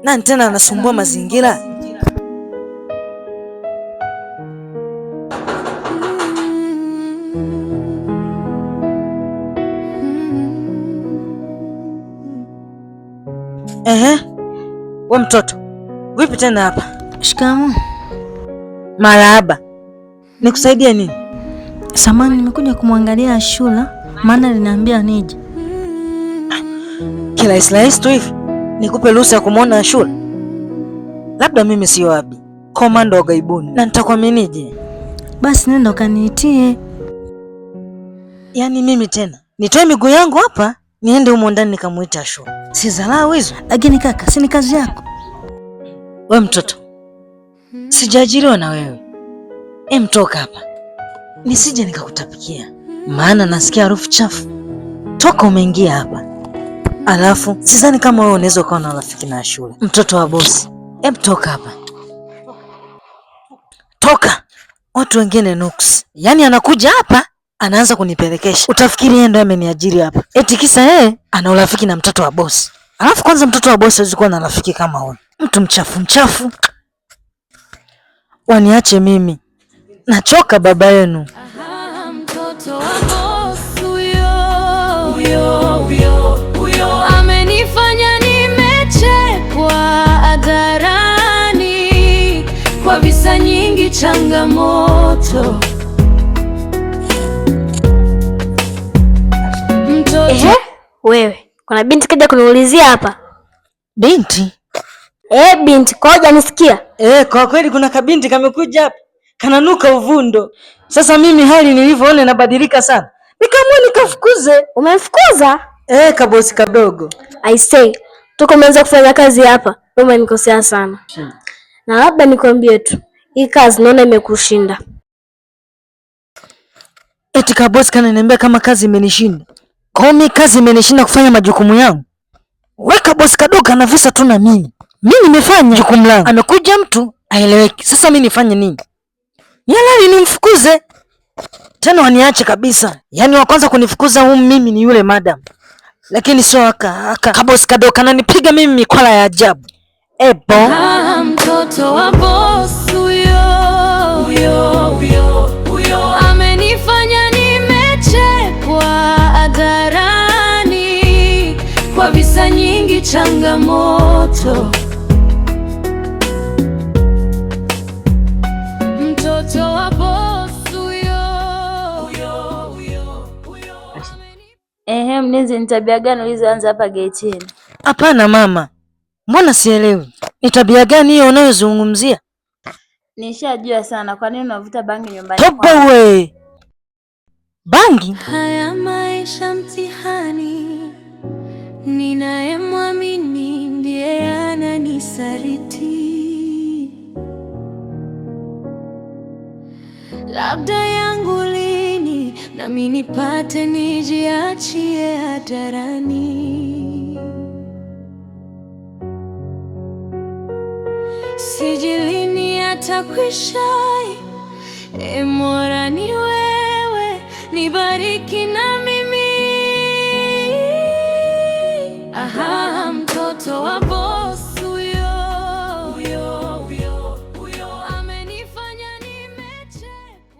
Nani tena anasumbua mazingira? We mtoto, vipi tena hapa? Shikamoo. Marahaba. Nikusaidie nini? Samani, nimekuja kumwangalia Ashura, maana aliniambia nije. Kila islahisi tu hivi nikupe ruhusa ya kumwona Ashura? Labda mimi sio Abi, komando wa gaibuni, na nitakuaminije? Basi nenda ukaniitie. Yaani mimi tena nitoe miguu yangu hapa niende humo ndani nikamuita Ashura? Si dharau hizo? Lakini kaka, si ni kazi yako? We mtoto, sijaajiriwa na wewe. Mtoka hapa nisije nikakutapikia, maana nasikia harufu chafu toka umeingia hapa. Alafu sidhani kama wewe unaweza ukawa na rafiki na Ashura, mtoto wa bosi. Toka hapa, toka. Watu wengine nuksi, yaani anakuja hapa anaanza kunipelekesha. Utafikiri yeye ndo ameniajiri hapa, eti kisa yeye ana urafiki na mtoto wa bosi. Alafu kwanza mtoto wa bosi hawezi kuwa na rafiki kama huyo, mtu mchafu mchafu. Waniache mimi, nachoka baba yenu. Mtoto wa bosi huyo amenifanya nimechekwa hadharani kwa visa nyingi changamoto. Wewe, kuna binti kaja kuniulizia hapa. Binti? Binti, kwa hoja nisikia? Kwa kweli kuna kabinti kamekuja hapa, kananuka uvundo. Sasa mimi hali nilivyoona inabadilika sana, nikaamua nikafukuze. Umemfukuza? Kabosi kadogo. I say, tukomeanza kufanya kazi hapa, wewe umenikosea sana. Na labda nikwambie tu, hii kazi naona imekushinda. Eti kabosi kananiambia kama kazi imenishinda? Kwa mimi kazi imenishinda kufanya majukumu yangu? Weka bosi kadogo na visa tu na mimi. Mimi nimefanya jukumu langu. Amekuja mtu aeleweki. Sasa mimi nifanye nini? Yalali nimfukuze. Tena waniache kabisa. Yaani wa kwanza kunifukuza mimi ni yule madam. Lakini sio kabosi kadogo kananipiga mimi mikwala ya ajabu. Mtoto wa bosi huyo amenifanya nimechekwa hadharani kwa visa nyingi changamoto. Mtoto wa bosi huyo. Mnezi, ni tabia gani ulizoanza hapa getini? Hapana mama, mbona sielewi. Ni tabia gani hiyo unayozungumzia? Nishajua sana. Kwa nini unavuta bangi nyumbani? Topa we. Bangi? Haya maisha mtihani, ninayemwamini ndiye ananisaliti. Labda yangu lini nami nipate nijiachie hadharani. Sijui lini atakwisha, Mola niwe